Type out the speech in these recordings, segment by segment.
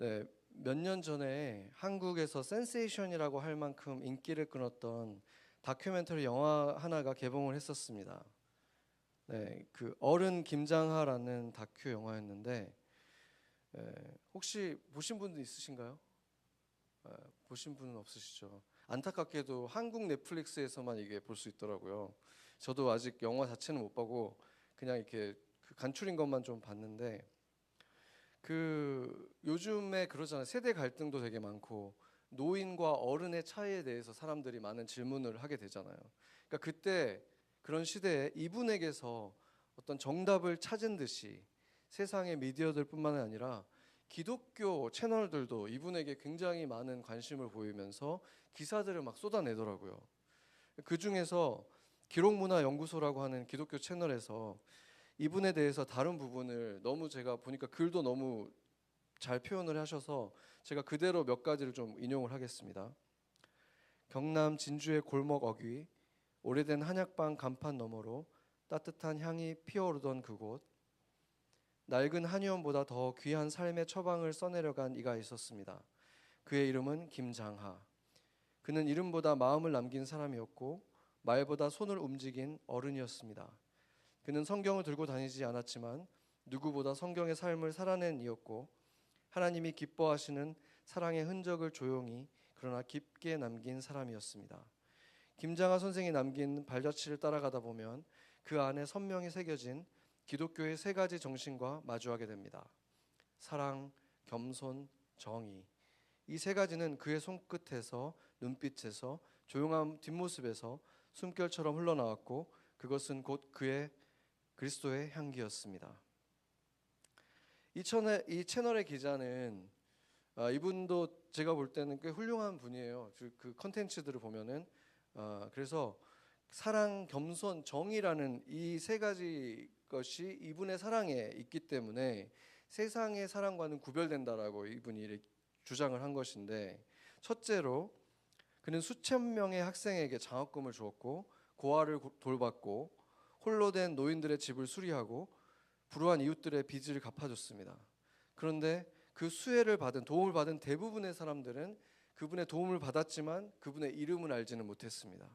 네, 몇 년 전에 한국에서 센세이션이라고 할 만큼 인기를 끌었던 다큐멘터리 영화 하나가 개봉을 했었습니다. 네, 그 어른 김장하라는 다큐 영화였는데 혹시 보신 분도 있으신가요? 보신 분은 없으시죠? 안타깝게도 한국 넷플릭스에서만 이게 볼 수 있더라고요. 저도 아직 영화 자체는 못 보고 그냥 이렇게 그 간추린 것만 좀 봤는데 그 요즘에 그러잖아요. 세대 갈등도 되게 많고 노인과 어른의 차이에 대해서 사람들이 많은 질문을 하게 되잖아요. 그러니까 그때 그런 시대에 이분에게서 어떤 정답을 찾은 듯이 세상의 미디어들뿐만 아니라 기독교 채널들도 이분에게 굉장히 많은 관심을 보이면서 기사들을 막 쏟아내더라고요. 그 중에서 기록문화연구소라고 하는 기독교 채널에서 이분에 대해서 다른 부분을 너무 제가 보니까 글도 너무 잘 표현을 하셔서 제가 그대로 몇 가지를 좀 인용을 하겠습니다. 경남 진주의 골목 어귀, 오래된 한약방 간판 너머로 따뜻한 향이 피어오르던 그곳, 낡은 한의원보다 더 귀한 삶의 처방을 써내려간 이가 있었습니다. 그의 이름은 김장하. 그는 이름보다 마음을 남긴 사람이었고 말보다 손을 움직인 어른이었습니다. 그는 성경을 들고 다니지 않았지만 누구보다 성경의 삶을 살아낸 이였고 하나님이 기뻐하시는 사랑의 흔적을 조용히 그러나 깊게 남긴 사람이었습니다. 김장하 선생이 남긴 발자취를 따라가다 보면 그 안에 선명히 새겨진 기독교의 세 가지 정신과 마주하게 됩니다. 사랑, 겸손, 정의. 이 세 가지는 그의 손끝에서, 눈빛에서, 조용한 뒷모습에서 숨결처럼 흘러나왔고 그것은 곧 그의 그리스도의 향기였습니다. 이 채널의 기자는 이분도 제가 볼 때는 꽤 훌륭한 분이에요. 그 컨텐츠들을 보면은 그래서 사랑, 겸손, 정의라는 이 세 가지 것이 이분의 사랑에 있기 때문에 세상의 사랑과는 구별된다라고 이분이 주장을 한 것인데, 첫째로 그는 수천 명의 학생에게 장학금을 주었고 고아를 돌봤고 홀로 된 노인들의 집을 수리하고 불우한 이웃들의 빚을 갚아줬습니다. 그런데 그 수혜를 받은, 도움을 받은 대부분의 사람들은 그분의 도움을 받았지만 그분의 이름을 알지는 못했습니다.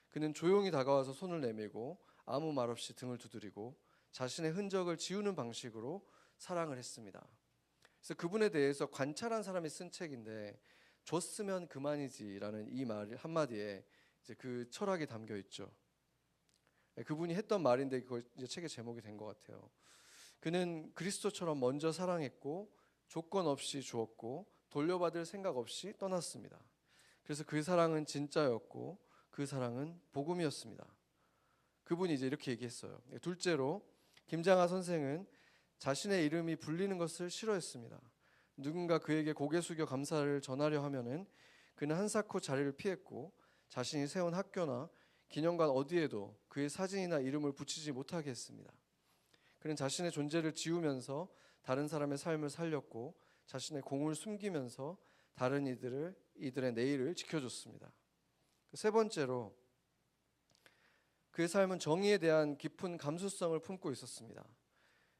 그는 조용히 다가와서 손을 내밀고 아무 말 없이 등을 두드리고 자신의 흔적을 지우는 방식으로 사랑을 했습니다. 그래서 그분에 대해서 관찰한 사람이 쓴 책인데, 줬으면 그만이지라는 이 말 한마디에 이제 그 철학이 담겨 있죠. 그분이 했던 말인데 그거 이제 책의 제목이 된 것 같아요. 그는 그리스도처럼 먼저 사랑했고 조건 없이 주었고 돌려받을 생각 없이 떠났습니다. 그래서 그 사랑은 진짜였고 그 사랑은 복음이었습니다. 그분이 이제 이렇게 얘기했어요. 둘째로 김장하 선생은 자신의 이름이 불리는 것을 싫어했습니다. 누군가 그에게 고개 숙여 감사를 전하려 하면은 그는 한사코 자리를 피했고 자신이 세운 학교나 기념관 어디에도 그의 사진이나 이름을 붙이지 못하게 했습니다. 그는 자신의 존재를 지우면서 다른 사람의 삶을 살렸고 자신의 공을 숨기면서 다른 이들의 내일을 지켜줬습니다. 세 번째로 그의 삶은 정의에 대한 깊은 감수성을 품고 있었습니다.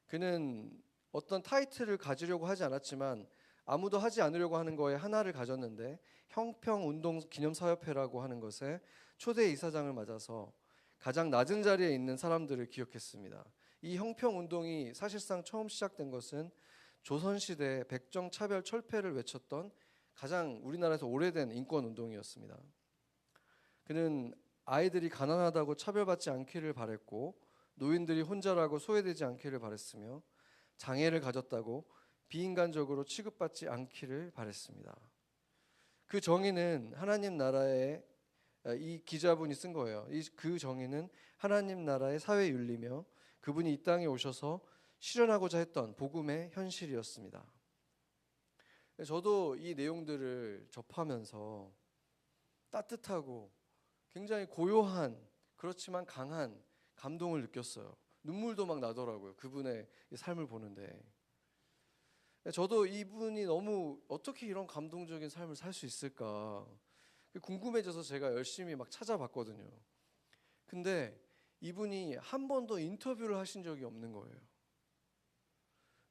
그는 어떤 타이틀을 가지려고 하지 않았지만 아무도 하지 않으려고 하는 거에 하나를 가졌는데, 형평운동기념사협회라고 하는 것에 초대 이사장을 맞아서 가장 낮은 자리에 있는 사람들을 기억했습니다. 이 형평운동이 사실상 처음 시작된 것은 조선시대 백정차별 철폐를 외쳤던 가장 우리나라에서 오래된 인권운동이었습니다. 그는 아이들이 가난하다고 차별받지 않기를 바랬고 노인들이 혼자라고 소외되지 않기를 바랬으며 장애를 가졌다고 비인간적으로 취급받지 않기를 바랬습니다. 그 정의는 하나님 나라의, 이 기자분이 쓴 거예요. 그 정의는 하나님 나라의 사회 윤리며 그분이 이 땅에 오셔서 실현하고자 했던 복음의 현실이었습니다. 저도 이 내용들을 접하면서 따뜻하고 굉장히 고요한, 그렇지만 강한 감동을 느꼈어요. 눈물도 막 나더라고요. 그분의 삶을 보는데. 저도 이분이 너무 어떻게 이런 감동적인 삶을 살 수 있을까 궁금해져서 제가 열심히 막 찾아봤거든요. 근데 이분이 한 번도 인터뷰를 하신 적이 없는 거예요.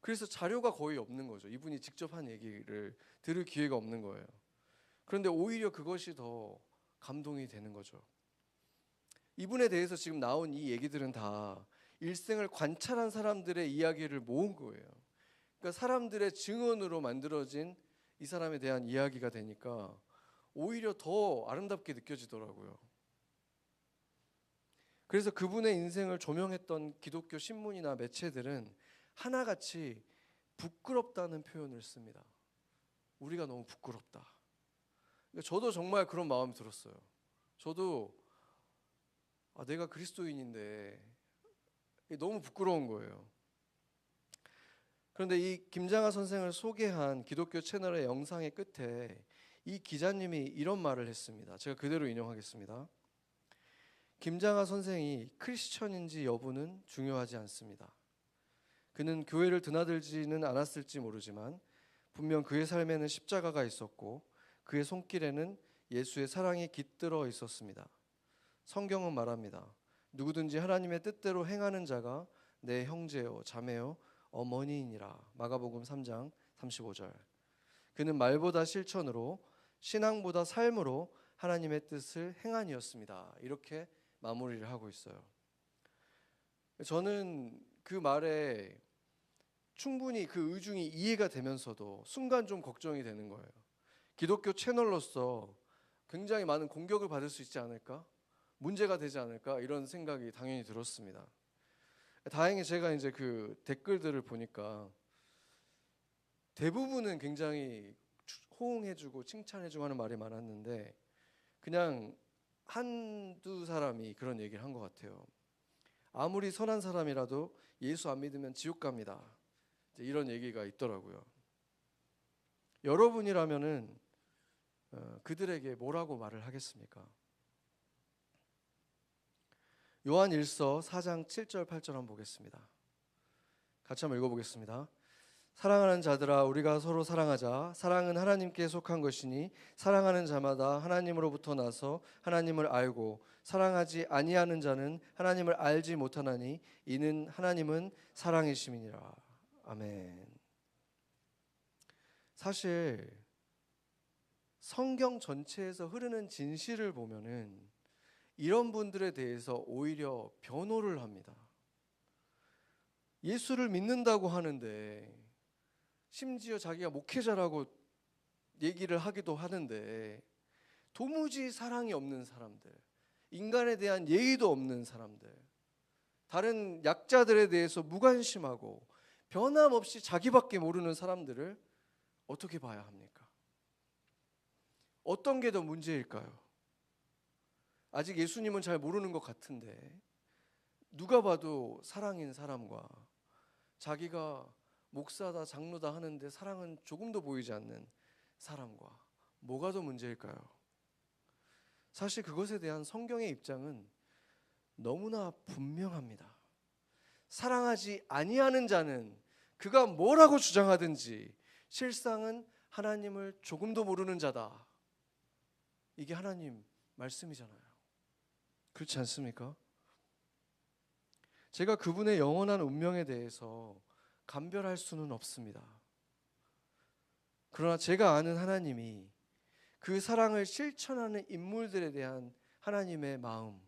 그래서 자료가 거의 없는 거죠. 이분이 직접 한 얘기를 들을 기회가 없는 거예요. 그런데 오히려 그것이 더 감동이 되는 거죠. 이분에 대해서 지금 나온 이 얘기들은 다 일생을 관찰한 사람들의 이야기를 모은 거예요. 그러니까 사람들의 증언으로 만들어진 이 사람에 대한 이야기가 되니까 오히려 더 아름답게 느껴지더라고요. 그래서 그분의 인생을 조명했던 기독교 신문이나 매체들은 하나같이 부끄럽다는 표현을 씁니다. 우리가 너무 부끄럽다. 그러니까 저도 정말 그런 마음이 들었어요. 저도 내가 그리스도인인데 너무 부끄러운 거예요. 그런데 이 김장하 선생을 소개한 기독교 채널의 영상의 끝에 이 기자님이 이런 말을 했습니다. 제가 그대로 인용하겠습니다. 김장하 선생이 크리스천인지 여부는 중요하지 않습니다. 그는 교회를 드나들지는 않았을지 모르지만 분명 그의 삶에는 십자가가 있었고 그의 손길에는 예수의 사랑이 깃들어 있었습니다. 성경은 말합니다. 누구든지 하나님의 뜻대로 행하는 자가 내 형제요 자매요 어머니이니라. 마가복음 3장 35절. 그는 말보다 실천으로 신앙보다 삶으로 하나님의 뜻을 행하니었습니다. 이렇게 마무리를 하고 있어요. 저는 그 말에 충분히 그 의중이 이해가 되면서도 순간 좀 걱정이 되는 거예요. 기독교 채널로서 굉장히 많은 공격을 받을 수 있지 않을까? 문제가 되지 않을까? 이런 생각이 당연히 들었습니다. 다행히 제가 이제 그 댓글들을 보니까 대부분은 굉장히 호응해주고 칭찬해주고 하는 말이 많았는데 그냥 한두 사람이 그런 얘기를 한 것 같아요. 아무리 선한 사람이라도 예수 안 믿으면 지옥 갑니다. 이런 얘기가 있더라고요. 여러분이라면은 그들에게 뭐라고 말을 하겠습니까? 요한 1서 4장 7절 8절 한번 보겠습니다. 같이 한번 읽어보겠습니다. 사랑하는 자들아 우리가 서로 사랑하자. 사랑은 하나님께 속한 것이니 사랑하는 자마다 하나님으로부터 나서 하나님을 알고 사랑하지 아니하는 자는 하나님을 알지 못하나니 이는 하나님은 사랑이심이니라. 아멘. 사실 성경 전체에서 흐르는 진실을 보면은 이런 분들에 대해서 오히려 변호를 합니다. 예수를 믿는다고 하는데 심지어 자기가 목회자라고 얘기를 하기도 하는데 도무지 사랑이 없는 사람들, 인간에 대한 예의도 없는 사람들, 다른 약자들에 대해서 무관심하고 변함없이 자기밖에 모르는 사람들을 어떻게 봐야 합니까? 어떤 게 더 문제일까요? 아직 예수님은 잘 모르는 것 같은데 누가 봐도 사랑인 사람과 자기가 목사다 장로다 하는데 사랑은 조금도 보이지 않는 사람과 뭐가 더 문제일까요? 사실 그것에 대한 성경의 입장은 너무나 분명합니다. 사랑하지 아니하는 자는 그가 뭐라고 주장하든지 실상은 하나님을 조금도 모르는 자다. 이게 하나님 말씀이잖아요. 그렇지 않습니까? 제가 그분의 영원한 운명에 대해서 감별할 수는 없습니다. 그러나 제가 아는 하나님이 그 사랑을 실천하는 인물들에 대한 하나님의 마음,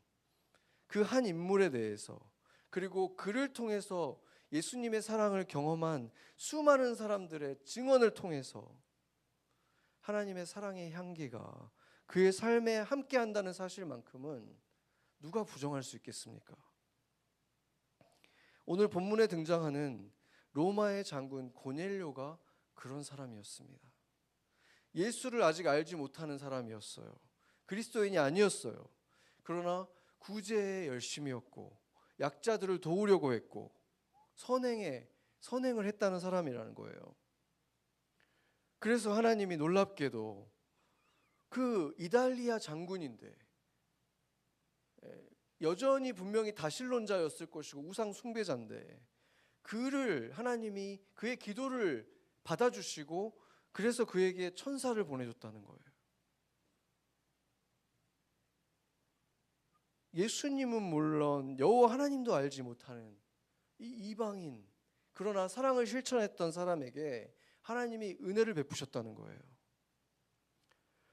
그 한 인물에 대해서 그리고 그를 통해서 예수님의 사랑을 경험한 수많은 사람들의 증언을 통해서 하나님의 사랑의 향기가 그의 삶에 함께한다는 사실만큼은 누가 부정할 수 있겠습니까? 오늘 본문에 등장하는 로마의 장군 고넬료가 그런 사람이었습니다. 예수를 아직 알지 못하는 사람이었어요. 그리스도인이 아니었어요. 그러나 구제에 열심이었고 약자들을 도우려고 했고 선행을 했다는 사람이라는 거예요. 그래서 하나님이 놀랍게도 그 이달리아 장군인데 여전히 분명히 다신론자였을 것이고 우상 숭배자인데 그를 하나님이 그의 기도를 받아주시고 그래서 그에게 천사를 보내줬다는 거예요. 예수님은 물론 여호와 하나님도 알지 못하는 이 이방인 그러나 사랑을 실천했던 사람에게 하나님이 은혜를 베푸셨다는 거예요.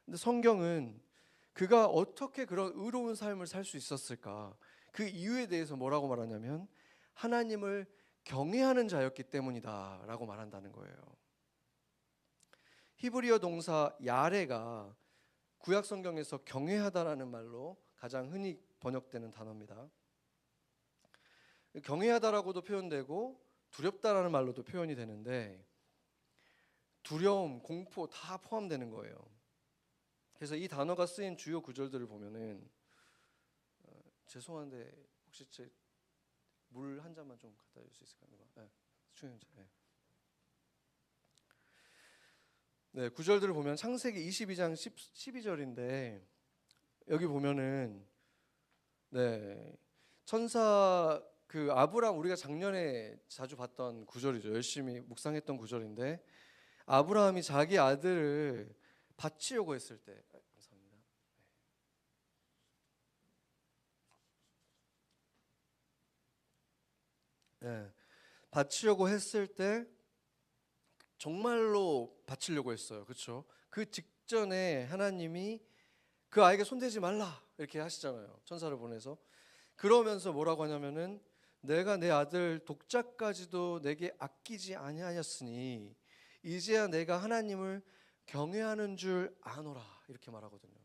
근데 성경은 그가 어떻게 그런 의로운 삶을 살 수 있었을까? 그 이유에 대해서 뭐라고 말하냐면 하나님을 경외하는 자였기 때문이다라고 말한다는 거예요. 히브리어 동사 야레가 구약 성경에서 경외하다라는 말로 가장 흔히 번역되는 단어입니다. 경외하다라고도 표현되고 두렵다라는 말로도 표현이 되는데 두려움, 공포 다 포함되는 거예요. 그래서 이 단어가 쓰인 주요 구절들을 보면은 죄송한데 혹시 제 물 한 잔만 좀 갖다 줄 수 있을까요? 네, 수영자. 네. 네, 구절들을 보면 창세기 22장 12절인데 여기 보면은 네, 천사 그 아브람 우리가 작년에 자주 봤던 구절이죠. 열심히 묵상했던 구절인데 아브라함이 자기 아들을 바치려고 했을 때 감사합니다. 네, 바치려고 했을 때 정말로 바치려고 했어요. 그렇죠? 그 직전에 하나님이 그 아이에게 손대지 말라 이렇게 하시잖아요. 천사를 보내서 그러면서 뭐라고 하냐면은 내가 내 아들 독자까지도 내게 아끼지 아니하였으니 이제야 내가 하나님을 경외하는 줄 아노라 이렇게 말하거든요.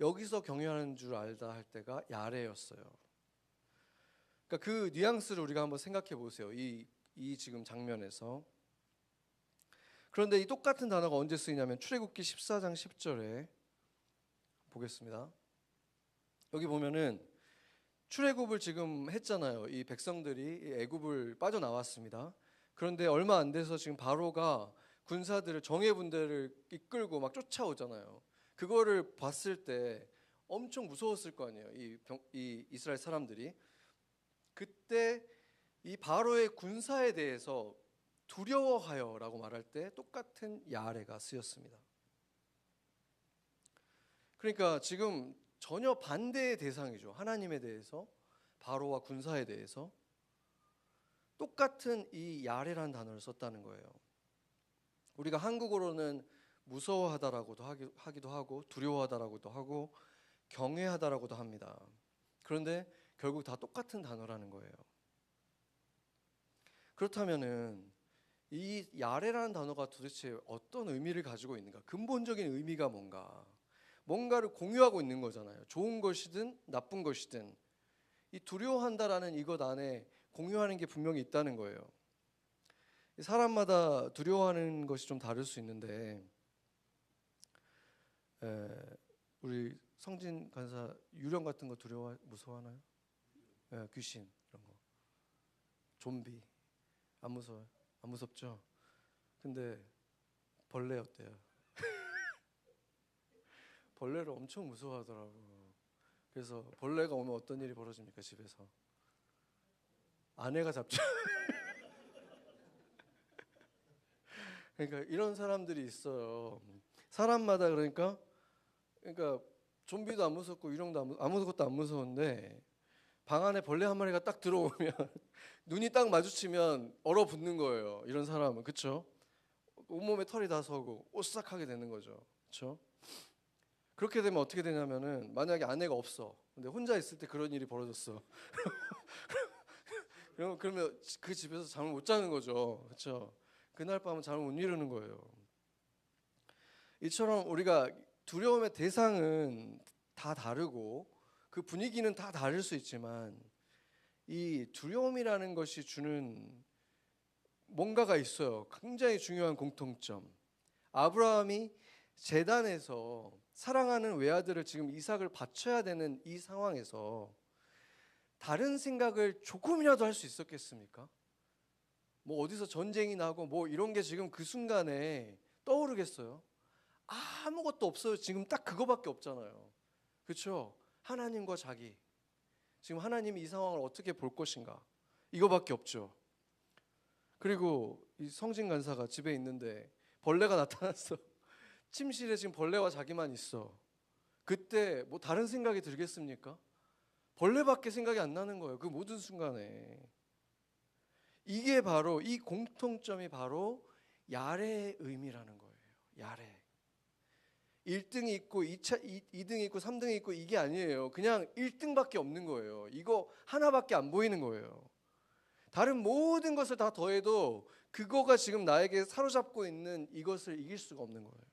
여기서 경외하는 줄 알다 할 때가 야레였어요. 그러니까 그 뉘앙스를 우리가 한번 생각해 보세요. 이 지금 장면에서. 그런데 이 똑같은 단어가 언제 쓰이냐면 출애굽기 14장 10절에 보겠습니다. 여기 보면은 출애굽을 지금 했잖아요. 이 백성들이 애굽을 빠져나왔습니다. 그런데 얼마 안 돼서 지금 바로가 군사들을 정예군대를 이끌고 막 쫓아오잖아요. 그거를 봤을 때 엄청 무서웠을 거 아니에요. 이 이스라엘 사람들이. 그때 이 바로의 군사에 대해서 두려워하여라고 말할 때 똑같은 야레가 쓰였습니다. 그러니까 지금 전혀 반대의 대상이죠. 하나님에 대해서 바로와 군사에 대해서 똑같은 이 야레라는 단어를 썼다는 거예요. 우리가 한국어로는 무서워하다라고도 하기도 하고 두려워하다라고도 하고 경외하다라고도 합니다. 그런데 결국 다 똑같은 단어라는 거예요. 그렇다면은 이 야레라는 단어가 도대체 어떤 의미를 가지고 있는가? 근본적인 의미가 뭔가를 공유하고 있는 거잖아요. 좋은 것이든 나쁜 것이든 이 두려워한다라는 이것 안에 공유하는 게 분명히 있다는 거예요. 사람마다 두려워하는 것이 좀 다를 수 있는데 우리 성진 간사 유령 같은 거 무서워하나요? 귀신 이런 거, 좀비 안 무서워요? 안 무섭죠? 근데 벌레 어때요? 벌레를 엄청 무서워하더라고요. 그래서 벌레가 오면 어떤 일이 벌어집니까? 집에서 아내가 잡죠. 그러니까 이런 사람들이 있어요. 사람마다 그러니까 좀비도 안 무섭고 유령도 아무것도 안 무서운데 방 안에 벌레 한 마리가 딱 들어오면 눈이 딱 마주치면 얼어붙는 거예요. 이런 사람은. 그렇죠? 온몸에 털이 다 서고 오싹하게 되는 거죠. 그렇죠? 그렇게 되면 어떻게 되냐면은 만약에 아내가 없어. 근데 혼자 있을 때 그런 일이 벌어졌어. 그러면 그 집에서 잠을 못 자는 거죠. 그렇죠? 그날 밤은 잠을 못 이루는 거예요. 이처럼 우리가 두려움의 대상은 다 다르고 그 분위기는 다 다를 수 있지만 이 두려움이라는 것이 주는 뭔가가 있어요. 굉장히 중요한 공통점. 아브라함이 제단에서 사랑하는 외아들을 지금 이삭을 바쳐야 되는 이 상황에서 다른 생각을 조금이라도 할 수 있었겠습니까? 뭐 어디서 전쟁이 나고 뭐 이런 게 지금 그 순간에 떠오르겠어요? 아무것도 없어요. 지금 딱 그거밖에 없잖아요. 그렇죠? 하나님과 자기. 지금 하나님이 이 상황을 어떻게 볼 것인가? 이거밖에 없죠. 그리고 이 성진 간사가 집에 있는데 벌레가 나타났어. 침실에 지금 벌레와 자기만 있어. 그때 뭐 다른 생각이 들겠습니까? 벌레밖에 생각이 안 나는 거예요. 그 모든 순간에. 이게 바로 이 공통점이 바로 야레의 의미라는 거예요. 야레. 1등이 있고 2등이 있고 3등이 있고 이게 아니에요. 그냥 1등밖에 없는 거예요. 이거 하나밖에 안 보이는 거예요. 다른 모든 것을 다 더해도 그거가 지금 나에게 사로잡고 있는 이것을 이길 수가 없는 거예요.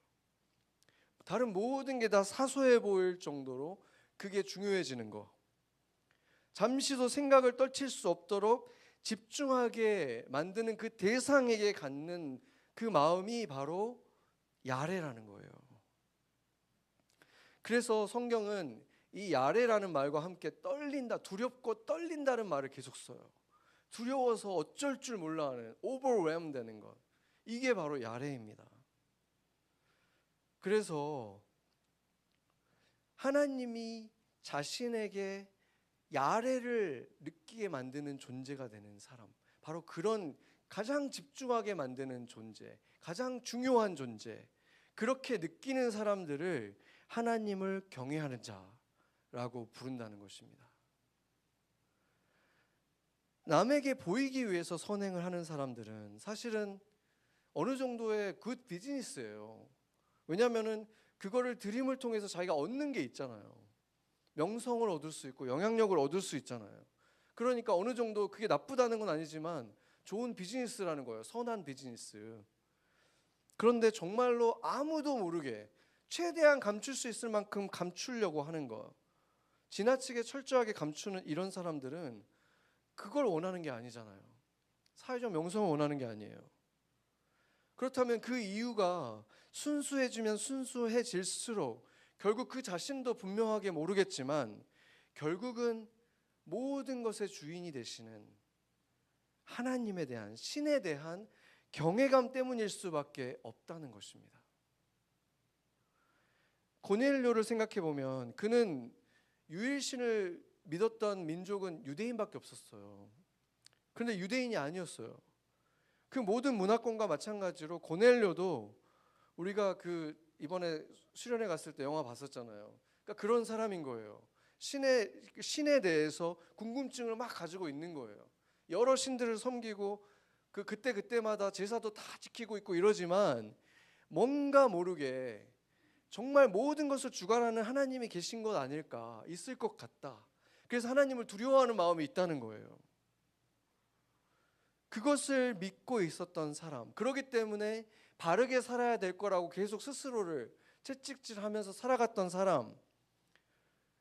다른 모든 게 다 사소해 보일 정도로 그게 중요해지는 거. 잠시도 생각을 떨칠 수 없도록 집중하게 만드는 그 대상에게 갖는 그 마음이 바로 야레라는 거예요. 그래서 성경은 이 야레라는 말과 함께 떨린다, 두렵고 떨린다는 말을 계속 써요. 두려워서 어쩔 줄 몰라 하는, overwhelmed 되는 것. 이게 바로 야레입니다. 그래서 하나님이 자신에게 야레를 느끼게 만드는 존재가 되는 사람, 바로 그런 가장 집중하게 만드는 존재, 가장 중요한 존재, 그렇게 느끼는 사람들을 하나님을 경외하는 자라고 부른다는 것입니다. 남에게 보이기 위해서 선행을 하는 사람들은 사실은 어느 정도의 굿 비즈니스예요. 왜냐하면 그거를 드림을 통해서 자기가 얻는 게 있잖아요. 명성을 얻을 수 있고 영향력을 얻을 수 있잖아요. 그러니까 어느 정도 그게 나쁘다는 건 아니지만 좋은 비즈니스라는 거예요. 선한 비즈니스. 그런데 정말로 아무도 모르게 최대한 감출 수 있을 만큼 감추려고 하는 거, 지나치게 철저하게 감추는 이런 사람들은 그걸 원하는 게 아니잖아요. 사회적 명성을 원하는 게 아니에요. 그렇다면 그 이유가 순수해지면 순수해질수록 결국 그 자신도 분명하게 모르겠지만 결국은 모든 것의 주인이 되시는 하나님에 대한, 신에 대한 경외감 때문일 수밖에 없다는 것입니다. 고넬료를 생각해 보면 그는 유일신을 믿었던 민족은 유대인밖에 없었어요. 그런데 유대인이 아니었어요. 그 모든 문화권과 마찬가지로 고넬료도 우리가 그 이번에 수련회 갔을 때 영화 봤었잖아요. 그러니까 그런 사람인 거예요. 신에 대해서 궁금증을 막 가지고 있는 거예요. 여러 신들을 섬기고 그때마다 제사도 다 지키고 있고 이러지만 뭔가 모르게 정말 모든 것을 주관하는 하나님이 계신 것 아닐까, 있을 것 같다. 그래서 하나님을 두려워하는 마음이 있다는 거예요. 그것을 믿고 있었던 사람, 그렇기 때문에 바르게 살아야 될 거라고 계속 스스로를 채찍질하면서 살아갔던 사람,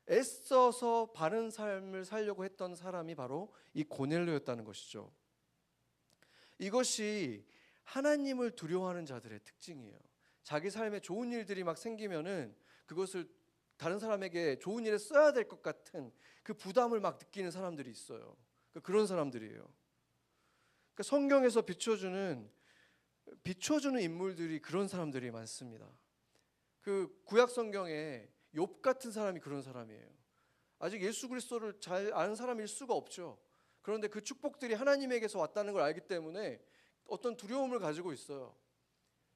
애써서 바른 삶을 살려고 했던 사람이 바로 이 고넬료였다는 것이죠. 이것이 하나님을 두려워하는 자들의 특징이에요. 자기 삶에 좋은 일들이 막 생기면은 그것을 다른 사람에게 좋은 일에 써야 될 것 같은 그 부담을 막 느끼는 사람들이 있어요. 그런 사람들이에요. 그러니까 성경에서 비춰주는 인물들이 그런 사람들이 많습니다. 그 구약 성경에 욥 같은 사람이 그런 사람이에요. 아직 예수 그리스도를 잘 아는 사람일 수가 없죠. 그런데 그 축복들이 하나님에게서 왔다는 걸 알기 때문에 어떤 두려움을 가지고 있어요.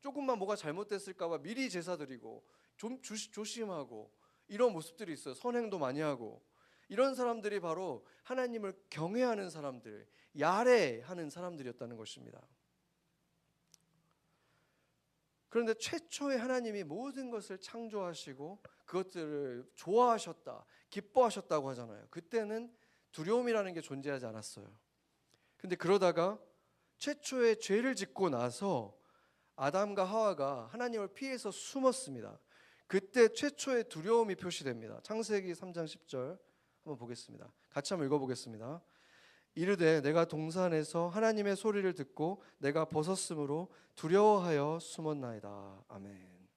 조금만 뭐가 잘못됐을까 봐 미리 제사 드리고 좀 조심하고 이런 모습들이 있어요. 선행도 많이 하고. 이런 사람들이 바로 하나님을 경외하는 사람들, 야레하는 사람들이었다는 것입니다. 그런데 최초의 하나님이 모든 것을 창조하시고 그것들을 좋아하셨다, 기뻐하셨다고 하잖아요. 그때는 두려움이라는 게 존재하지 않았어요. 근데 그러다가 최초의 죄를 짓고 나서 아담과 하와가 하나님을 피해서 숨었습니다. 그때 최초의 두려움이 표시됩니다. 창세기 3장 10절 한번 보겠습니다. 같이 한번 읽어보겠습니다. 이르되 내가 동산에서 하나님의 소리를 듣고 내가 벗었으므로 두려워하여 숨었나이다. 아멘.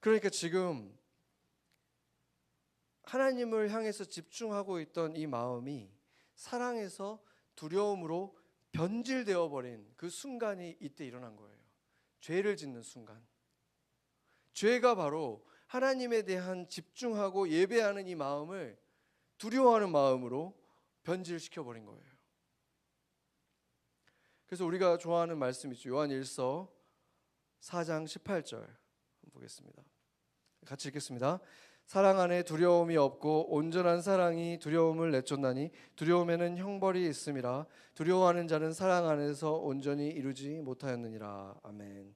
그러니까 지금 하나님을 향해서 집중하고 있던 이 마음이 사랑에서 두려움으로 변질되어 버린 그 순간이 이때 일어난 거예요. 죄를 짓는 순간. 죄가 바로 하나님에 대한 집중하고 예배하는 이 마음을 두려워하는 마음으로 변질시켜 버린 거예요. 그래서 우리가 좋아하는 말씀 있죠. 요한일서 4장 18절 보겠습니다. 같이 읽겠습니다. 사랑 안에 두려움이 없고 온전한 사랑이 두려움을 내쫓나니 두려움에는 형벌이 있음이라. 두려워하는 자는 사랑 안에서 온전히 이루지 못하였느니라. 아멘.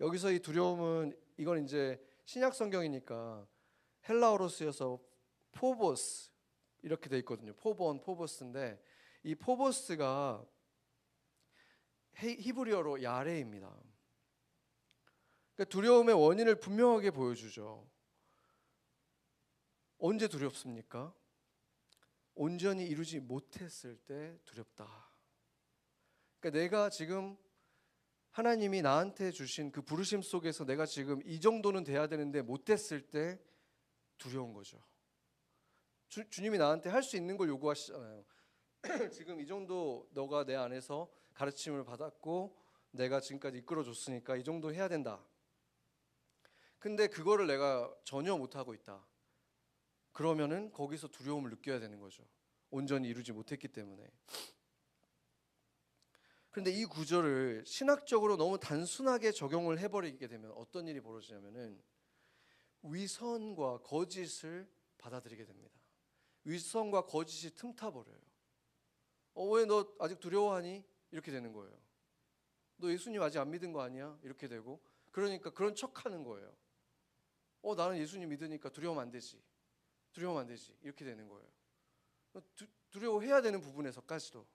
여기서 이 두려움은, 이건 이제 신약 성경이니까 헬라어로 쓰여서 포보스 이렇게 돼 있거든요. 포본, 포보스인데 이 포보스가 히브리어로 야레입니다. 그러니까 두려움의 원인을 분명하게 보여주죠. 언제 두렵습니까? 온전히 이루지 못했을 때 두렵다. 그러니까 내가 지금 하나님이 나한테 주신 그 부르심 속에서 내가 지금 이 정도는 돼야 되는데 못됐을 때 두려운 거죠. 주님이 나한테 할 수 있는 걸 요구하시잖아요. 지금 이 정도 너가 내 안에서 가르침을 받았고 내가 지금까지 이끌어줬으니까 이 정도 해야 된다. 근데 그거를 내가 전혀 못하고 있다. 그러면은 거기서 두려움을 느껴야 되는 거죠. 온전히 이루지 못했기 때문에. 그런데 이 구절을 신학적으로 너무 단순하게 적용을 해버리게 되면 어떤 일이 벌어지냐면은 위선과 거짓을 받아들이게 됩니다. 위선과 거짓이 틈타버려요. 왜 너 아직 두려워하니? 이렇게 되는 거예요. 너 예수님 아직 안 믿은 거 아니야? 이렇게 되고, 그러니까 그런 척하는 거예요. 나는 예수님 믿으니까 두려우면 안 되지. 두려우면 안 되지. 이렇게 되는 거예요. 두려워해야 되는 부분에서까지도.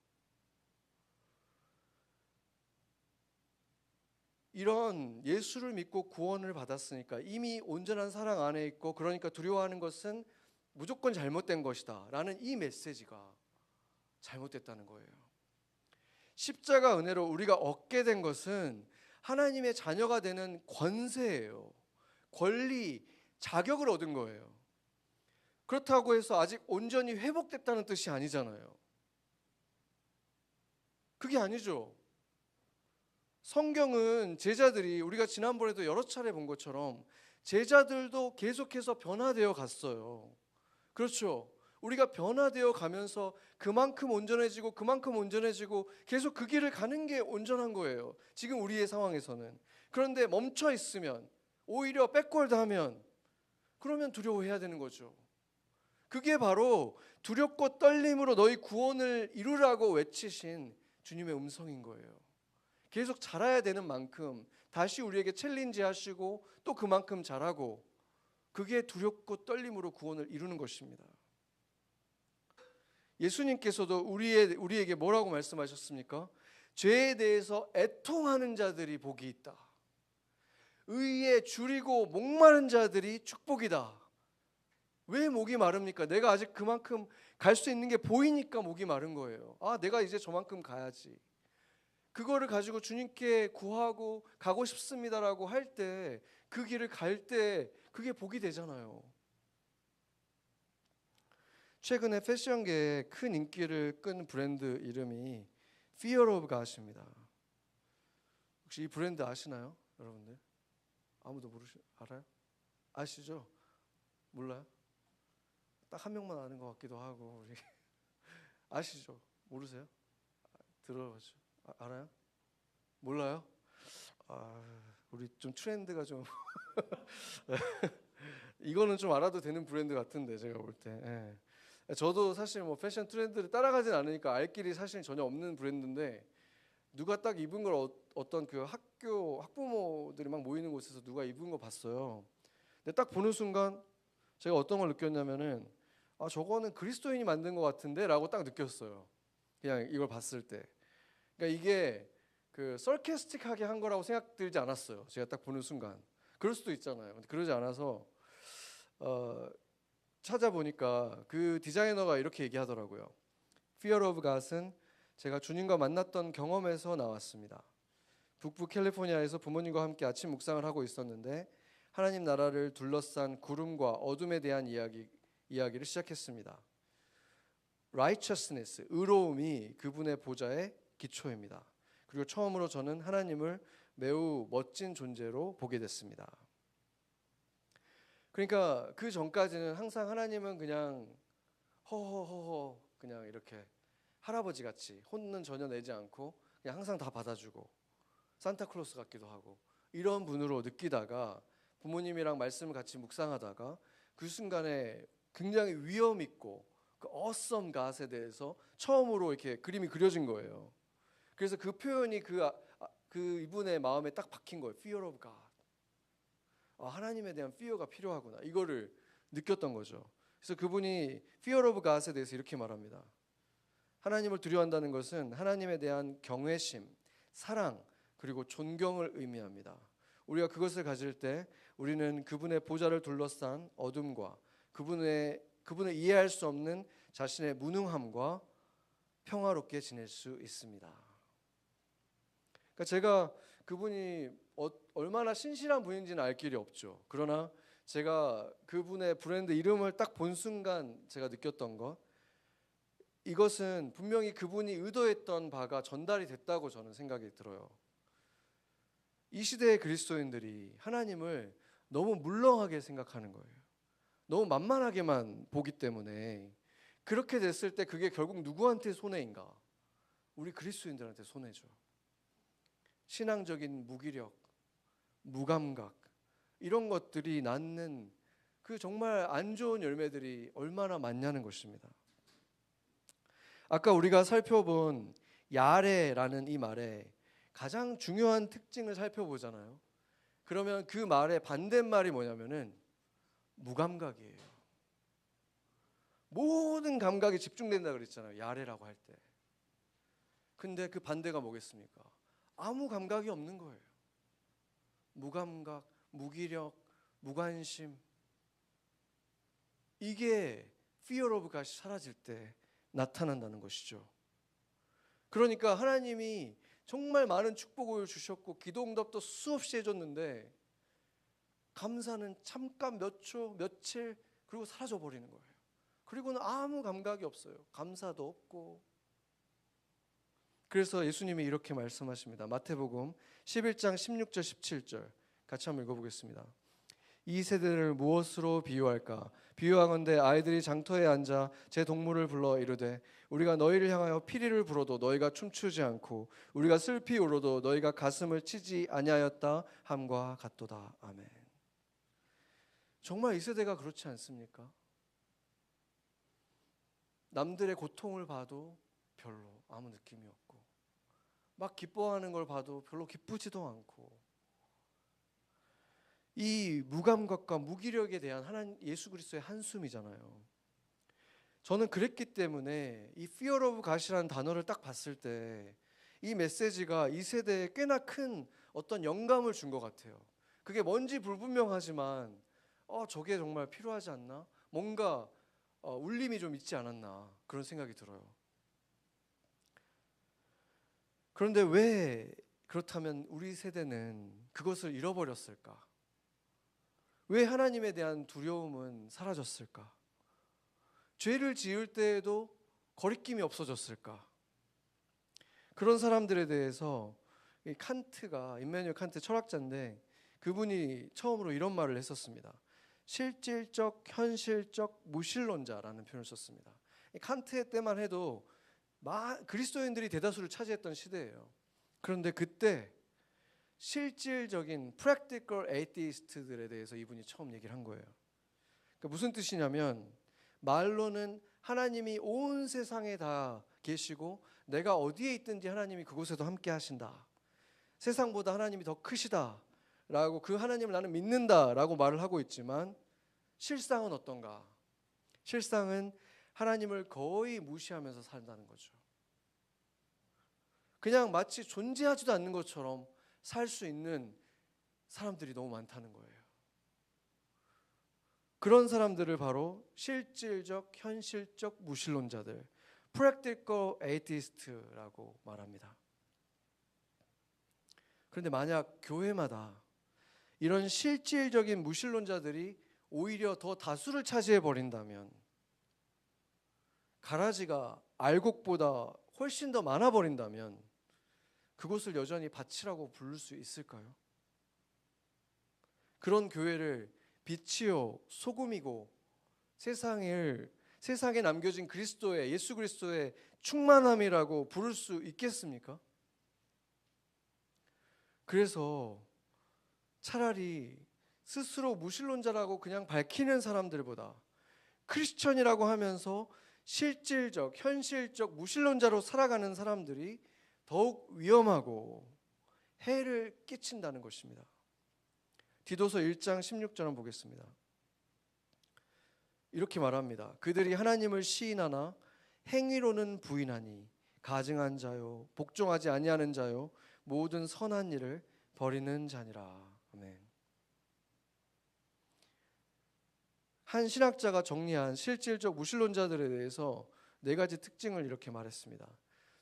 이런 예수를 믿고 구원을 받았으니까 이미 온전한 사랑 안에 있고, 그러니까 두려워하는 것은 무조건 잘못된 것이다 라는 이 메시지가 잘못됐다는 거예요. 십자가 은혜로 우리가 얻게 된 것은 하나님의 자녀가 되는 권세예요. 권리, 자격을 얻은 거예요. 그렇다고 해서 아직 온전히 회복됐다는 뜻이 아니잖아요. 그게 아니죠. 성경은 제자들이, 우리가 지난번에도 여러 차례 본 것처럼 제자들도 계속해서 변화되어 갔어요. 그렇죠. 우리가 변화되어 가면서 그만큼 온전해지고 계속 그 길을 가는 게 온전한 거예요. 지금 우리의 상황에서는. 그런데 멈춰 있으면, 오히려 백월드하면, 그러면 두려워해야 되는 거죠. 그게 바로 두렵고 떨림으로 너희 구원을 이루라고 외치신 주님의 음성인 거예요. 계속 자라야 되는 만큼 다시 우리에게 챌린지 하시고 또 그만큼 자라고, 그게 두렵고 떨림으로 구원을 이루는 것입니다. 예수님께서도 우리에게 뭐라고 말씀하셨습니까? 죄에 대해서 애통하는 자들이 복이 있다. 의에 줄이고 목마른 자들이 축복이다. 왜 목이 마릅니까? 내가 아직 그만큼 갈 수 있는 게 보이니까 목이 마른 거예요. 내가 이제 저만큼 가야지. 그거를 가지고 주님께 구하고 가고 싶습니다라고 할 때, 그 길을 갈 때 그게 복이 되잖아요. 최근에 패션계에 큰 인기를 끈 브랜드 이름이 Fear of God입니다. 혹시 이 브랜드 아시나요, 여러분들? 아무도 알아요? 아시죠? 몰라요? 딱 한 명만 아는 것 같기도 하고. 우리 아시죠? 모르세요? 들어보죠. 알아요? 몰라요? 우리 좀 트렌드가 좀 이거는 좀 알아도 되는 브랜드 같은데, 제가 볼 때. 예. 저도 사실 뭐 패션 트렌드를 따라가진 않으니까 알 길이 사실 전혀 없는 브랜드인데, 누가 딱 입은 걸 어떤 그 학부모들이 막 모이는 곳에서 누가 입은 거 봤어요. 근데 딱 보는 순간 제가 어떤 걸 느꼈냐면은, 저거는 그리스도인이 만든 것 같은데 라고 딱 느꼈어요. 그냥 이걸 봤을 때. 그러니까 이게 그 서캐스틱하게 한 거라고 생각 들지 않았어요. 제가 딱 보는 순간. 그럴 수도 있잖아요. 근데 그러지 않아서 찾아보니까 그 디자이너가 이렇게 얘기하더라고요. Fear of God은 제가 주님과 만났던 경험에서 나왔습니다. 북부 캘리포니아에서 부모님과 함께 아침 묵상을 하고 있었는데 하나님 나라를 둘러싼 구름과 어둠에 대한 이야기를 시작했습니다. Righteousness, 의로움이 그분의 보좌의 기초입니다. 그리고 처음으로 저는 하나님을 매우 멋진 존재로 보게 됐습니다. 그러니까 그 전까지는 항상 하나님은 그냥 허허허허 그냥 이렇게 할아버지 같이 혼은 전혀 내지 않고 그냥 항상 다 받아주고 산타클로스 같기도 하고 이런 분으로 느끼다가 부모님이랑 말씀을 같이 묵상하다가 그 순간에 굉장히 위험 있고 그 awesome God에 대해서 처음으로 이렇게 그림이 그려진 거예요. 그래서 그 표현이 그 이분의 마음에 딱 박힌 거예요. Fear of God. 하나님에 대한 fear가 필요하구나. 이거를 느꼈던 거죠. 그래서 그분이 Fear of God에 대해서 이렇게 말합니다. 하나님을 두려워한다는 것은 하나님에 대한 경외심, 사랑, 그리고 존경을 의미합니다. 우리가 그것을 가질 때 우리는 그분의 보좌를 둘러싼 어둠과 그분을 이해할 수 없는 자신의 무능함과 평화롭게 지낼 수 있습니다. 그러니까 제가 그분이 얼마나 신실한 분인지는 알 길이 없죠. 그러나 제가 그분의 브랜드 이름을 딱 본 순간 제가 느꼈던 것, 이것은 분명히 그분이 의도했던 바가 전달이 됐다고 저는 생각이 들어요. 이 시대의 그리스도인들이 하나님을 너무 물렁하게 생각하는 거예요. 너무 만만하게만 보기 때문에 그렇게 됐을 때 그게 결국 누구한테 손해인가? 우리 그리스도인들한테 손해죠. 신앙적인 무기력, 무감각 이런 것들이 낳는 그 정말 안 좋은 열매들이 얼마나 많냐는 것입니다. 아까 우리가 살펴본 야레라는 이 말의 가장 중요한 특징을 살펴보잖아요. 그러면 그 말의 반대말이 뭐냐면은 무감각이에요. 모든 감각이 집중된다 그랬잖아요. 야레라고 할 때. 근데 그 반대가 뭐겠습니까? 아무 감각이 없는 거예요. 무감각, 무기력, 무관심. 이게 fear of God이 사라질 때 나타난다는 것이죠. 그러니까 하나님이 정말 많은 축복을 주셨고 기도 응답도 수없이 해줬는데 감사는 잠깐 몇 초, 며칠 그리고 사라져 버리는 거예요. 그리고는 아무 감각이 없어요. 감사도 없고. 그래서 예수님이 이렇게 말씀하십니다. 마태복음 11장 16절 17절 같이 한번 읽어보겠습니다. 이 세대를 무엇으로 비유할까? 비유하건대 아이들이 장터에 앉아 제 동물을 불러 이르되 우리가 너희를 향하여 피리를 불어도 너희가 춤추지 않고 우리가 슬피 울어도 너희가 가슴을 치지 아니하였다 함과 같도다. 아멘. 정말 이 세대가 그렇지 않습니까? 남들의 고통을 봐도 별로 아무 느낌이 없고 막 기뻐하는 걸 봐도 별로 기쁘지도 않고 이 무감각과 무기력에 대한 예수 그리스도의 한숨이잖아요. 저는 그랬기 때문에 이 fear of God이라는 단어를 딱 봤을 때 이 메시지가 이 세대에 꽤나 큰 어떤 영감을 준 것 같아요. 그게 뭔지 불분명하지만 저게 정말 필요하지 않나? 뭔가 울림이 좀 있지 않았나 그런 생각이 들어요. 그런데 왜 그렇다면 우리 세대는 그것을 잃어버렸을까? 왜 하나님에 대한 두려움은 사라졌을까? 죄를 지을 때에도 거리낌이 없어졌을까? 그런 사람들에 대해서 임마누엘 칸트 철학자인데 그분이 처음으로 이런 말을 했었습니다. 실질적, 현실적 무신론자라는 표현을 썼습니다. 칸트의 때만 해도 그리스도인들이 대다수를 차지했던 시대예요. 그런데 그때 실질적인 practical atheist들에 대해서 이분이 처음 얘기를 한 거예요. 그러니까 무슨 뜻이냐면 말로는 하나님이 온 세상에 다 계시고 내가 어디에 있든지 하나님이 그곳에도 함께 하신다. 세상보다 하나님이 더 크시다 라고 그 하나님을 나는 믿는다 라고 말을 하고 있지만 실상은 어떤가? 실상은 하나님을 거의 무시하면서 산다는 거죠. 그냥 마치 존재하지도 않는 것처럼 살 수 있는 사람들이 너무 많다는 거예요. 그런 사람들을 바로 실질적, 현실적 무신론자들, practical atheist라고 말합니다. 그런데 만약 교회마다 이런 실질적인 무신론자들이 오히려 더 다수를 차지해 버린다면 가라지가 알곡보다 훨씬 더 많아 버린다면 그곳을 여전히 밭이라고 부를 수 있을까요? 그런 교회를 빛이요 소금이고 세상에 남겨진 예수 그리스도의 충만함이라고 부를 수 있겠습니까? 그래서 차라리 스스로 무신론자라고 그냥 밝히는 사람들보다 크리스천이라고 하면서 실질적, 현실적 무신론자로 살아가는 사람들이 더욱 위험하고 해를 끼친다는 것입니다. 디도서 1장 16절을 보겠습니다. 이렇게 말합니다. 그들이 하나님을 시인하나 행위로는 부인하니 가증한 자요 복종하지 아니하는 자요 모든 선한 일을 버리는 자니라. 아멘. 한 신학자가 정리한 실질적 무신론자들에 대해서 4가지 특징을 이렇게 말했습니다.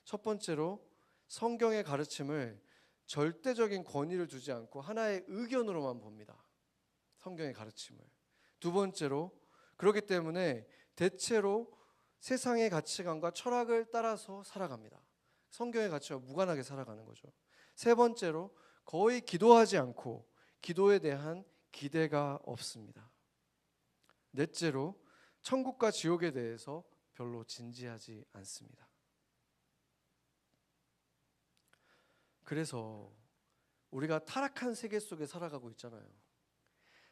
첫 번째로 성경의 가르침을 절대적인 권위를 두지 않고 하나의 의견으로만 봅니다. 성경의 가르침을. 두 번째로 그렇기 때문에 대체로 세상의 가치관과 철학을 따라서 살아갑니다. 성경의 가치와 무관하게 살아가는 거죠. 세 번째로 거의 기도하지 않고 기도에 대한 기대가 없습니다. 넷째로 천국과 지옥에 대해서 별로 진지하지 않습니다. 그래서 우리가 타락한 세계 속에 살아가고 있잖아요.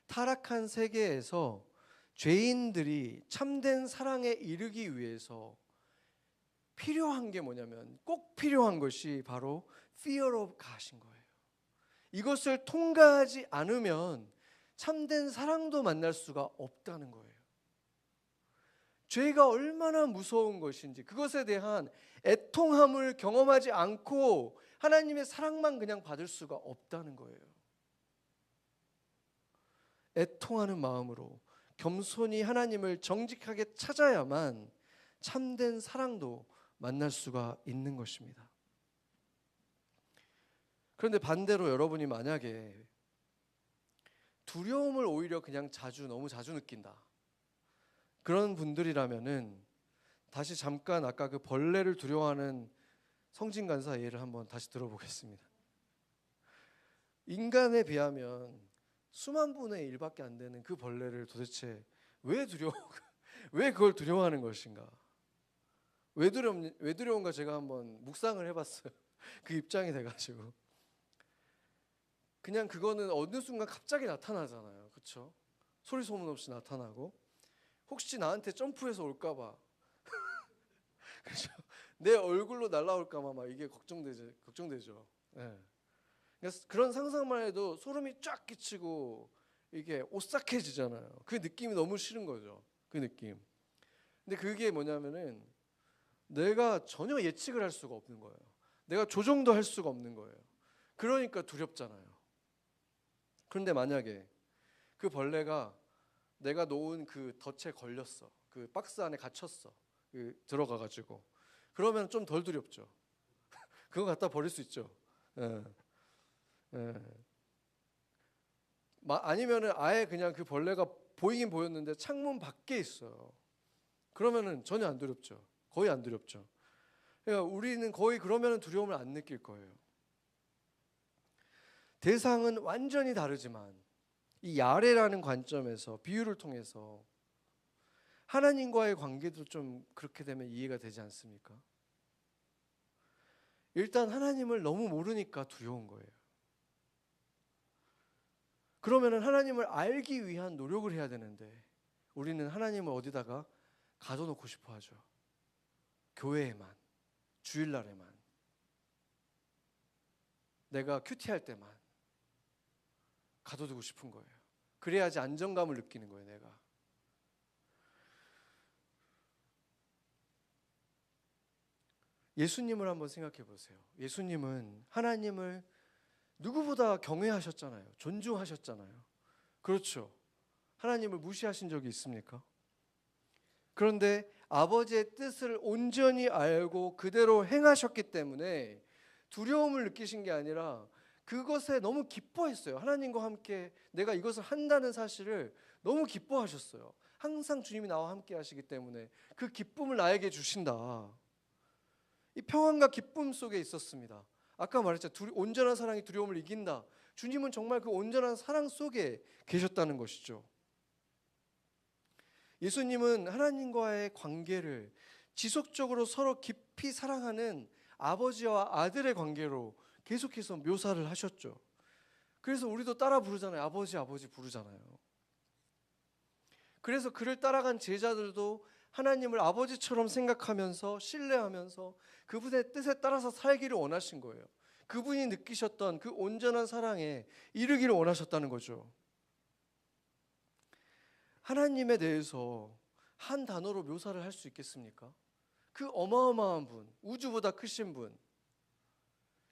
타락한 세계에서 죄인들이 참된 사랑에 이르기 위해서 필요한 게 뭐냐면 꼭 필요한 것이 바로 fear of God인 거예요. 이것을 통과하지 않으면 참된 사랑도 만날 수가 없다는 거예요. 죄가 얼마나 무서운 것인지 그것에 대한 애통함을 경험하지 않고 하나님의 사랑만 그냥 받을 수가 없다는 거예요. 애통하는 마음으로 겸손히 하나님을 정직하게 찾아야만 참된 사랑도 만날 수가 있는 것입니다. 그런데 반대로 여러분이 만약에 두려움을 오히려 그냥 너무 자주 느낀다, 그런 분들이라면은 다시 잠깐 아까 그 벌레를 두려워하는 성진간사 예를 한번 다시 들어보겠습니다. 인간에 비하면 수만 분의 1밖에 안 되는 그 벌레를 도대체 왜 그걸 두려워하는 것인가? 왜 두려운가 제가 한번 묵상을 해봤어요. 그 입장이 돼가지고 그냥 그거는 어느 순간 갑자기 나타나잖아요. 그렇죠? 소리 소문 없이 나타나고 혹시 나한테 점프해서 올까봐 그렇죠? 내 얼굴로 날아올까봐 막 이게 걱정되죠. 네. 그런 상상만 해도 소름이 쫙 끼치고 이게 오싹해지잖아요. 그 느낌이 너무 싫은 거죠. 그 느낌. 근데 그게 뭐냐면은 내가 전혀 예측을 할 수가 없는 거예요. 내가 조정도 할 수가 없는 거예요. 그러니까 두렵잖아요. 그런데 만약에 그 벌레가 내가 놓은 그 덫에 걸렸어. 그 박스 안에 갇혔어. 들어가가지고. 그러면 좀 덜 두렵죠. 그거 갖다 버릴 수 있죠. 예. 예. 아니면은 아예 그냥 그 벌레가 보이긴 보였는데 창문 밖에 있어요. 그러면은 전혀 안 두렵죠. 거의 안 두렵죠. 그러니까 우리는 거의 그러면은 두려움을 안 느낄 거예요. 대상은 완전히 다르지만 이 야레라는 관점에서 비유를 통해서 하나님과의 관계도 좀 그렇게 되면 이해가 되지 않습니까? 일단 하나님을 너무 모르니까 두려운 거예요. 그러면은 하나님을 알기 위한 노력을 해야 되는데 우리는 하나님을 어디다가 가둬놓고 싶어 하죠. 교회에만, 주일날에만, 내가 큐티할 때만 가둬두고 싶은 거예요. 그래야지 안정감을 느끼는 거예요, 내가. 예수님을 한번 생각해 보세요. 예수님은 하나님을 누구보다 경외하셨잖아요. 존중하셨잖아요. 그렇죠. 하나님을 무시하신 적이 있습니까? 그런데 아버지의 뜻을 온전히 알고 그대로 행하셨기 때문에 두려움을 느끼신 게 아니라 그것에 너무 기뻐했어요. 하나님과 함께 내가 이것을 한다는 사실을 너무 기뻐하셨어요. 항상 주님이 나와 함께 하시기 때문에 그 기쁨을 나에게 주신다. 이 평안과 기쁨 속에 있었습니다. 아까 말했죠. 온전한 사랑이 두려움을 이긴다. 주님은 정말 그 온전한 사랑 속에 계셨다는 것이죠. 예수님은 하나님과의 관계를 지속적으로 서로 깊이 사랑하는 아버지와 아들의 관계로 계속해서 묘사를 하셨죠. 그래서 우리도 따라 부르잖아요. 아버지 아버지 부르잖아요. 그래서 그를 따라간 제자들도 하나님을 아버지처럼 생각하면서 신뢰하면서 그분의 뜻에 따라서 살기를 원하신 거예요. 그분이 느끼셨던 그 온전한 사랑에 이르기를 원하셨다는 거죠. 하나님에 대해서 한 단어로 묘사를 할 수 있겠습니까? 그 어마어마한 분, 우주보다 크신 분,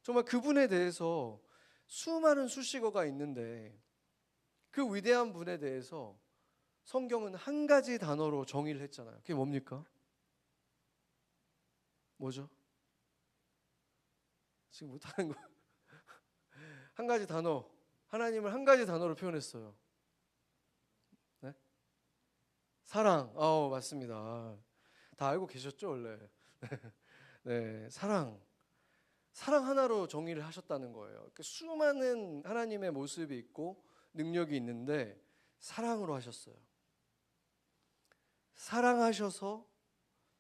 정말 그분에 대해서 수많은 수식어가 있는데 그 위대한 분에 대해서 성경은 한 가지 단어로 정의를 했잖아요. 그게 뭡니까? 뭐죠? 지금 못하는 거. 한 가지 단어, 하나님을 한 가지 단어로 표현했어요. 네? 사랑. 맞습니다. 다 알고 계셨죠, 원래. 네, 사랑. 사랑 하나로 정의를 하셨다는 거예요. 수많은 하나님의 모습이 있고 능력이 있는데 사랑으로 하셨어요. 사랑하셔서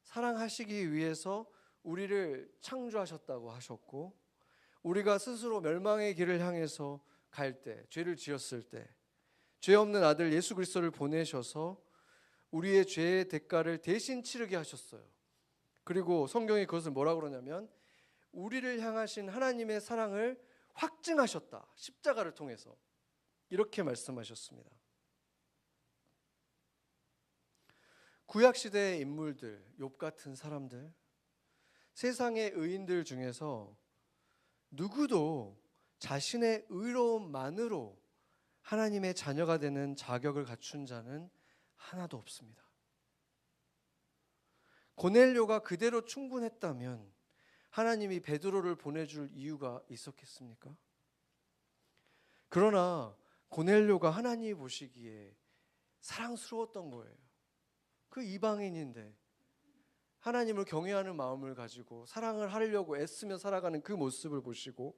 사랑하시기 위해서 우리를 창조하셨다고 하셨고, 우리가 스스로 멸망의 길을 향해서 갈 때, 죄를 지었을 때 죄 없는 아들 예수 그리스도를 보내셔서 우리의 죄의 대가를 대신 치르게 하셨어요. 그리고 성경이 그것을 뭐라고 그러냐면 우리를 향하신 하나님의 사랑을 확증하셨다. 십자가를 통해서. 이렇게 말씀하셨습니다. 구약시대의 인물들, 욥 같은 사람들, 세상의 의인들 중에서 누구도 자신의 의로움만으로 하나님의 자녀가 되는 자격을 갖춘 자는 하나도 없습니다. 고넬료가 그대로 충분했다면 하나님이 베드로를 보내줄 이유가 있었겠습니까? 그러나 고넬료가 하나님이 보시기에 사랑스러웠던 거예요. 그 이방인인데 하나님을 경외하는 마음을 가지고 사랑을 하려고 애쓰며 살아가는 그 모습을 보시고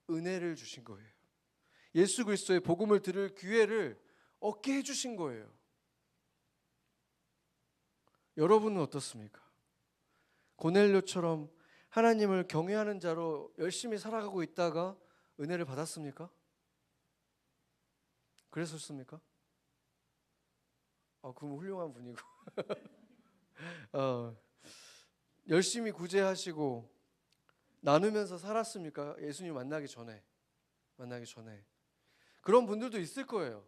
은혜를 주신 거예요. 예수 그리스도의 복음을 들을 기회를 얻게 해주신 거예요. 여러분은 어떻습니까? 고넬료처럼 하나님을 경외하는 자로 열심히 살아가고 있다가 은혜를 받았습니까? 그랬었습니까? 그럼 훌륭한 분이고 열심히 구제하시고 나누면서 살았습니까? 예수님 만나기 전에 그런 분들도 있을 거예요.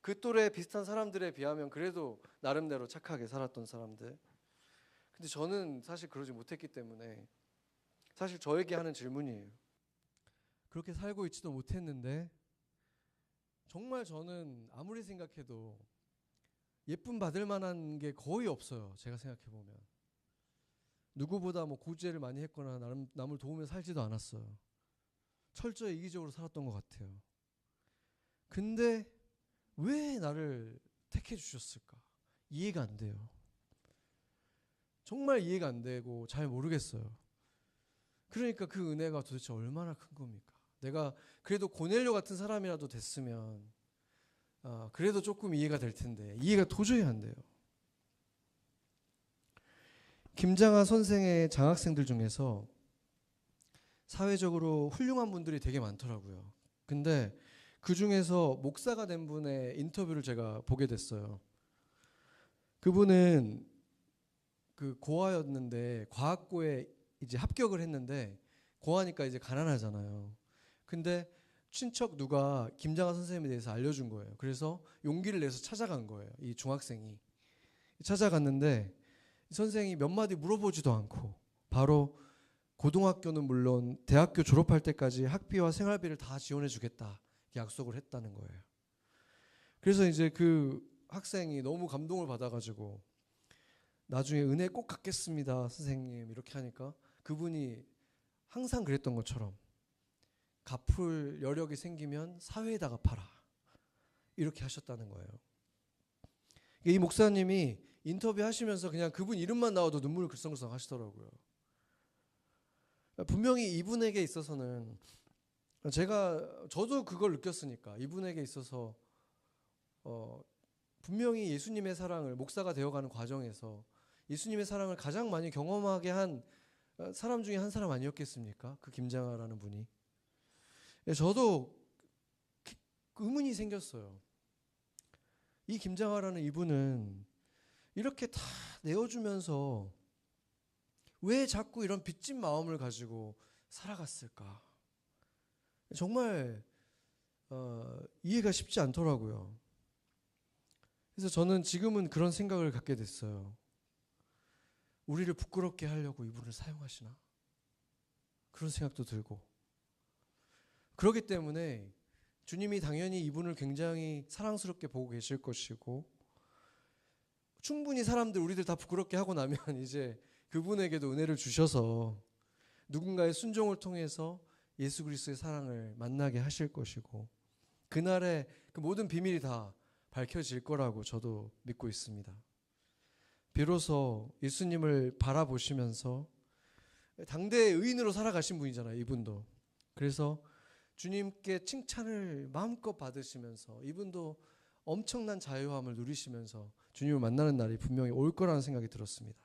그 또래 비슷한 사람들에 비하면 그래도 나름대로 착하게 살았던 사람들. 근데 저는 사실 그러지 못했기 때문에 사실 저에게 하는 질문이에요. 그렇게 살고 있지도 못했는데 정말 저는 아무리 생각해도 예쁨 받을 만한 게 거의 없어요. 제가 생각해 보면 누구보다 구제를 많이 했거나 남을 도우며 살지도 않았어요. 철저히 이기적으로 살았던 것 같아요. 근데 왜 나를 택해 주셨을까? 이해가 안 돼요. 정말 이해가 안 되고 잘 모르겠어요. 그러니까 그 은혜가 도대체 얼마나 큰 겁니까? 내가 그래도 고넬료 같은 사람이라도 됐으면 그래도 조금 이해가 될 텐데 이해가 도저히 안 돼요. 김장하 선생의 장학생들 중에서 사회적으로 훌륭한 분들이 되게 많더라고요. 근데 그 중에서 목사가 된 분의 인터뷰를 제가 보게 됐어요. 그분은 그 고아였는데 과학고에 이제 합격을 했는데 고아니까 이제 가난하잖아요. 근데 친척 누가 김장하 선생님에 대해서 알려준 거예요. 그래서 용기를 내서 찾아간 거예요. 이 중학생이 찾아갔는데 선생이 몇 마디 물어보지도 않고 바로 고등학교는 물론 대학교 졸업할 때까지 학비와 생활비를 다 지원해 주겠다 약속을 했다는 거예요. 그래서 이제 그 학생이 너무 감동을 받아가지고 나중에 은혜 꼭 갚겠습니다 선생님 이렇게 하니까 그분이 항상 그랬던 것처럼 갚을 여력이 생기면 사회에다가 팔아 이렇게 하셨다는 거예요. 이 목사님이 인터뷰 하시면서 그냥 그분 이름만 나와도 눈물을 글썽글썽 하시더라고요. 분명히 이분에게 있어서는 저도 그걸 느꼈으니까 이분에게 있어서 분명히 예수님의 사랑을 목사가 되어가는 과정에서 예수님의 사랑을 가장 많이 경험하게 한 사람 중에 한 사람 아니었겠습니까? 그 김장하라는 분이. 저도 그 의문이 생겼어요. 이 김장하라는 이분은 이렇게 다 내어주면서 왜 자꾸 이런 빚진 마음을 가지고 살아갔을까? 정말 이해가 쉽지 않더라고요. 그래서 저는 지금은 그런 생각을 갖게 됐어요. 우리를 부끄럽게 하려고 이분을 사용하시나? 그런 생각도 들고. 그렇기 때문에 주님이 당연히 이분을 굉장히 사랑스럽게 보고 계실 것이고, 충분히 우리들 다 부끄럽게 하고 나면 이제 그분에게도 은혜를 주셔서 누군가의 순종을 통해서 예수 그리스도의 사랑을 만나게 하실 것이고, 그날에 그 모든 비밀이 다 밝혀질 거라고 저도 믿고 있습니다. 비로소 예수님을 바라보시면서 당대의 의인으로 살아가신 분이잖아요, 이분도. 그래서 주님께 칭찬을 마음껏 받으시면서 이분도 엄청난 자유함을 누리시면서 주님을 만나는 날이 분명히 올 거라는 생각이 들었습니다.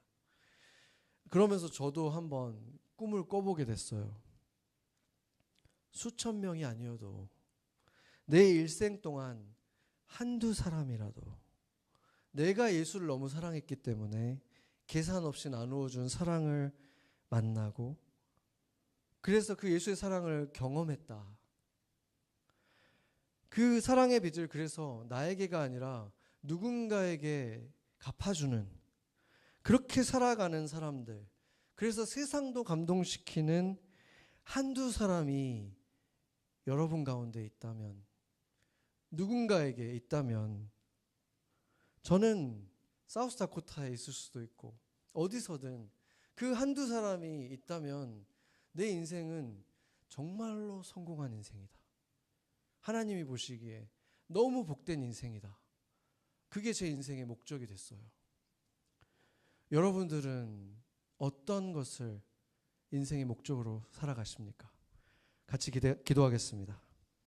그러면서 저도 한번 꿈을 꿔보게 됐어요. 수천 명이 아니어도 내 일생 동안 한두 사람이라도 내가 예수를 너무 사랑했기 때문에 계산 없이 나누어준 사랑을 만나고, 그래서 그 예수의 사랑을 경험했다. 그 사랑의 빚을 그래서 나에게가 아니라 누군가에게 갚아주는, 그렇게 살아가는 사람들, 그래서 세상도 감동시키는 한두 사람이 여러분 가운데 있다면, 누군가에게 있다면, 저는 사우스다코타에 있을 수도 있고 어디서든 그 한두 사람이 있다면 내 인생은 정말로 성공한 인생이다. 하나님이 보시기에 너무 복된 인생이다. 그게 제 인생의 목적이 됐어요. 여러분들은 어떤 것을 인생의 목적으로 살아가십니까? 같이 기도하겠습니다.